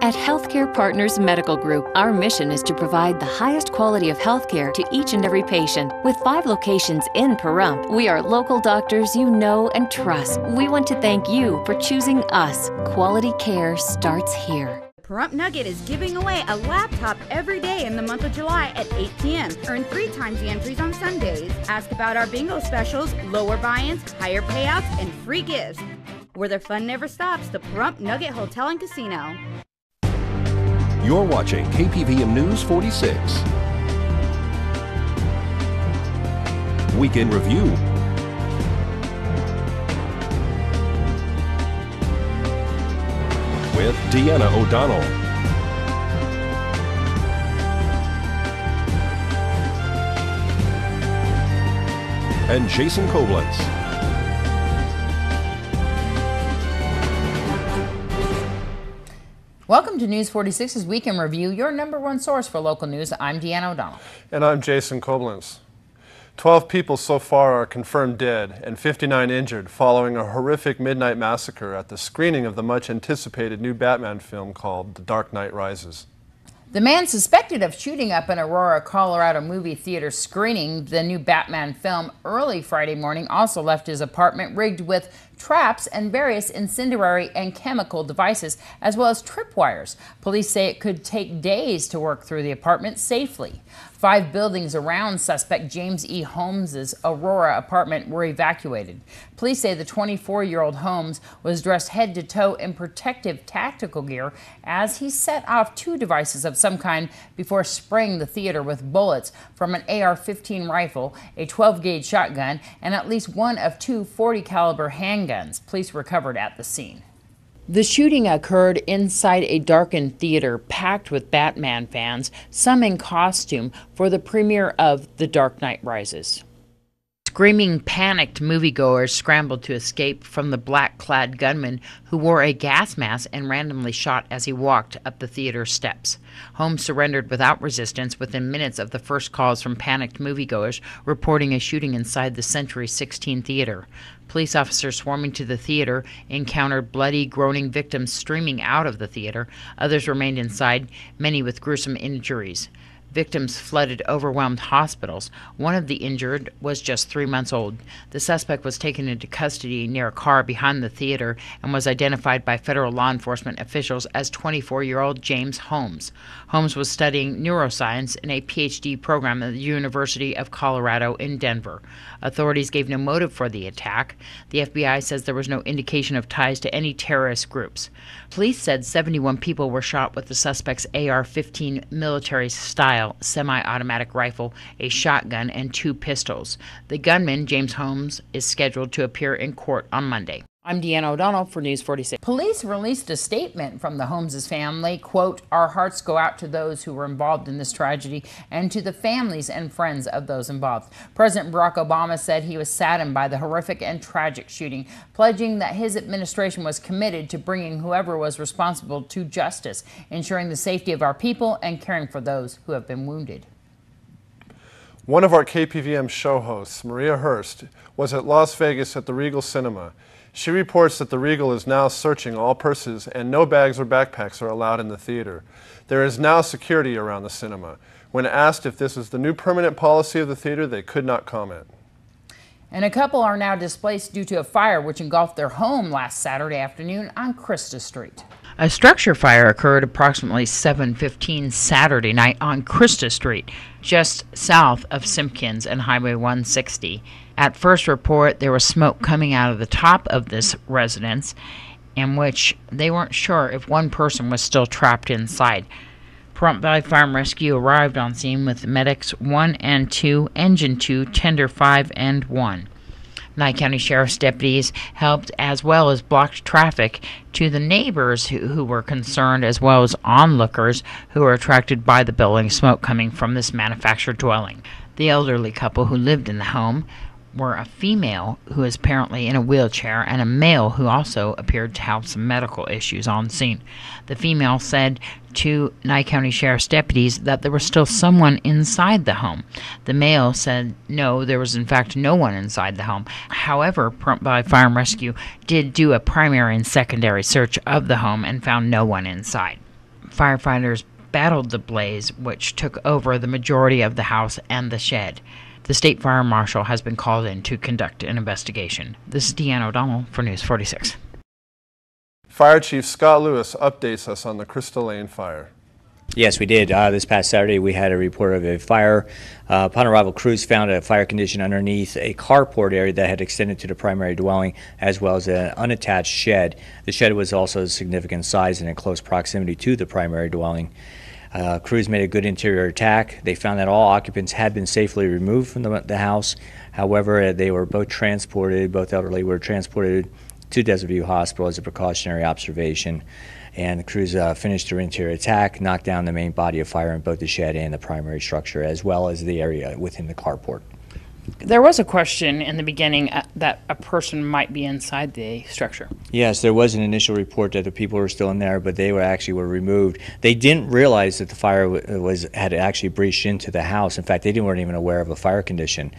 At Healthcare Partners Medical Group, our mission is to provide the highest quality of healthcare to each and every patient. With 5 locations in Pahrump, we are local doctors you know and trust. We want to thank you for choosing us. Quality care starts here. Pahrump Nugget is giving away a laptop every day in the month of July at 8 p.m. Earn 3 times the entries on Sundays. Ask about our bingo specials, lower buy-ins, higher payouts, and free gifts. Where the fun never stops, the Pahrump Nugget Hotel and Casino. You're watching KPVM News 46. Weekend Review. With Deanna O'Donnell. And Jason Koblenz. Welcome to News 46's Weekend Review, your #1 source for local news. I'm Deanna O'Donnell. And I'm Jason Koblenz. 12 people so far are confirmed dead and 59 injured following a horrific midnight massacre at the screening of the much-anticipated new Batman film called The Dark Knight Rises. The man suspected of shooting up an Aurora, Colorado movie theater screening the new Batman film early Friday morning also left his apartment rigged with traps and various incendiary and chemical devices, as well as tripwires. Police say it could take days to work through the apartment safely. 5 buildings around suspect James E. Holmes' Aurora apartment were evacuated. Police say the 24-year-old Holmes was dressed head to toe in protective tactical gear as he set off 2 devices of some kind before spraying the theater with bullets from an AR-15 rifle, a 12-gauge shotgun, and at least one of 2 .40-caliber handguns. Police recovered at the scene. The shooting occurred inside a darkened theater packed with Batman fans, some in costume, for the premiere of The Dark Knight Rises. Screaming, panicked moviegoers scrambled to escape from the black-clad gunman who wore a gas mask and randomly shot as he walked up the theater steps. Holmes surrendered without resistance within minutes of the first calls from panicked moviegoers reporting a shooting inside the Century 16 theater. Police officers swarming to the theater encountered bloody, groaning victims streaming out of the theater. Others remained inside, many with gruesome injuries. Victims flooded overwhelmed hospitals. One of the injured was just 3 months old. The suspect was taken into custody near a car behind the theater and was identified by federal law enforcement officials as 24-year-old James Holmes. Holmes was studying neuroscience in a PhD program at the University of Colorado in Denver. Authorities gave no motive for the attack. The FBI says there was no indication of ties to any terrorist groups. Police said 71 people were shot with the suspect's AR-15 military-style semi-automatic rifle, a shotgun, and 2 pistols. The gunman, James Holmes, is scheduled to appear in court on Monday. I'm Deanna O'Donnell for News 46. Police released a statement from the Holmes' family, quote, "Our hearts go out to those who were involved in this tragedy and to the families and friends of those involved." President Barack Obama said he was saddened by the horrific and tragic shooting, pledging that his administration was committed to bringing whoever was responsible to justice, ensuring the safety of our people and caring for those who have been wounded. One of our KPVM show hosts, Maria Hurst, was at Las Vegas at the Regal Cinema. She reports that the Regal is now searching all purses and no bags or backpacks are allowed in the theater. There is now security around the cinema. When asked if this is the new permanent policy of the theater, they could not comment. And a couple are now displaced due to a fire which engulfed their home last Saturday afternoon on Christa Street. A structure fire occurred approximately 7:15 Saturday night on Christa Street, just south of Simpkins and Highway 160. At first report, there was smoke coming out of the top of this residence, in which they weren't sure if one person was still trapped inside. Pahrump Valley Fire and Rescue arrived on scene with medics 1 and 2, Engine 2, Tender 5, and 1. Nye County Sheriff's deputies helped as well as blocked traffic to the neighbors who were concerned, as well as onlookers who were attracted by the billowing smoke coming from this manufactured dwelling. The elderly couple who lived in the home were a female who is apparently in a wheelchair and a male who also appeared to have some medical issues on scene. The female said to Nye County Sheriff's deputies that there was still someone inside the home. The male said no, there was in fact no one inside the home. However, Pahrump Valley Fire and Rescue did do a primary and secondary search of the home and found no one inside. Firefighters battled the blaze, which took over the majority of the house and the shed. The state fire marshal has been called in to conduct an investigation. This is Deanna O'Donnell for News 46. Fire Chief Scott Lewis updates us on the Crystal Lane fire. Yes, we did. This past Saturday, we had a report of a fire. Upon arrival, crews found a fire condition underneath a carport area that had extended to the primary dwelling, as well as an unattached shed. The shed was also a significant size and in close proximity to the primary dwelling. Crews made a good interior attack. They found that all occupants had been safely removed from the house. However, they were both elderly were transported to Desert View Hospital as a precautionary observation. And the crews finished their interior attack, knocked down the main body of fire in both the shed and the primary structure, as well as the area within the carport. There was a question in the beginning that a person might be inside the structure. Yes, there was an initial report that the people were still in there, but they were removed. They didn't realize that the fire had actually breached into the house. In fact, they weren't even aware of a fire condition.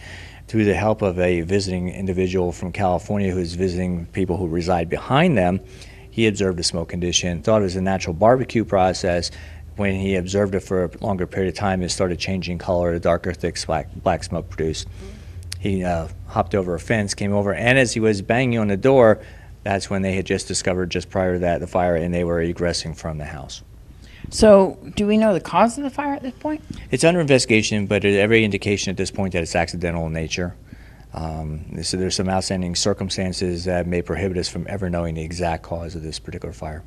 Through the help of a visiting individual from California who is visiting people who reside behind them, he observed a smoke condition, thought it was a natural barbecue process. When he observed it for a longer period of time, it started changing color, a darker, thick black smoke produced. He hopped over a fence, came over, and as he was banging on the door, that's when they had just discovered, just prior to that, the fire, and they were egressing from the house. So, do we know the cause of the fire at this point? It's under investigation, but there's every indication at this point that it's accidental in nature. So there's some outstanding circumstances that may prohibit us from ever knowing the exact cause of this particular fire.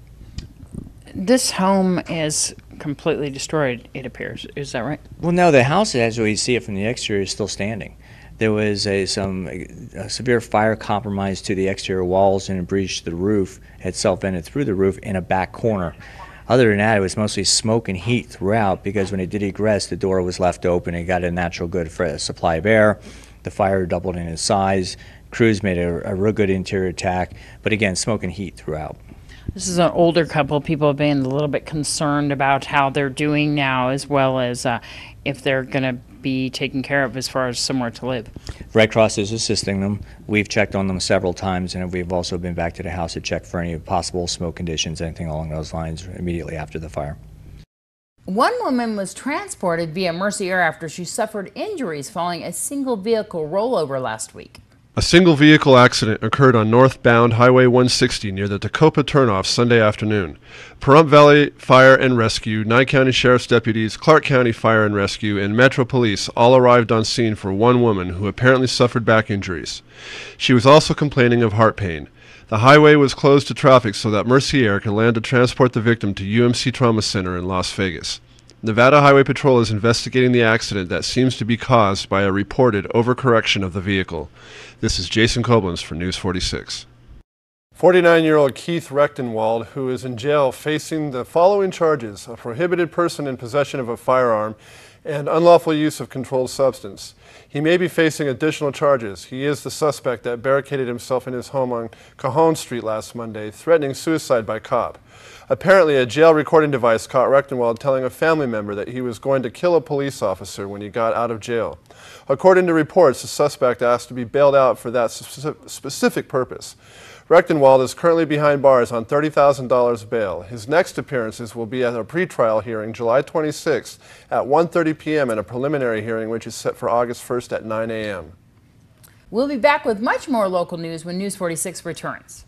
This home is completely destroyed, it appears. Is that right? Well, no, the house, as we see it from the exterior, is still standing. There was some severe fire compromise to the exterior walls and a breach to the roof. It had self-vented through the roof in a back corner. Other than that, it was mostly smoke and heat throughout, because when it did egress, the door was left open and got a natural good supply of air. The fire doubled in its size. Crews made a real good interior attack, but again, smoke and heat throughout. This is an older couple. People have been a little bit concerned about how they're doing now, as well as if they're going to be taken care of as far as somewhere to live. Red Cross is assisting them. We've checked on them several times, and we've also been back to the house to check for any possible smoke conditions, anything along those lines, immediately after the fire. One woman was transported via Mercy Air after she suffered injuries following a single vehicle rollover last week. A single vehicle accident occurred on northbound Highway 160 near the Tacopa turnoff Sunday afternoon. Pahrump Valley Fire and Rescue, Nye County Sheriff's deputies, Clark County Fire and Rescue, and Metro Police all arrived on scene for one woman who apparently suffered back injuries. She was also complaining of heart pain. The highway was closed to traffic so that Mercy Air could land to transport the victim to UMC Trauma Center in Las Vegas. Nevada Highway Patrol is investigating the accident that seems to be caused by a reported overcorrection of the vehicle. This is Jason Koblenz for News 46. 49-year-old Keith Rechtenwald, who is in jail facing the following charges: a prohibited person in possession of a firearm and unlawful use of controlled substance. He may be facing additional charges. He is the suspect that barricaded himself in his home on Cajon Street last Monday, threatening suicide by cop. Apparently, a jail recording device caught Rechtenwald telling a family member that he was going to kill a police officer when he got out of jail. According to reports, the suspect asked to be bailed out for that specific purpose. Rechtenwald is currently behind bars on $30,000 bail. His next appearances will be at a pretrial hearing July 26th at 1:30 p.m. and a preliminary hearing which is set for August 1st at 9 a.m. We'll be back with much more local news when News 46 returns.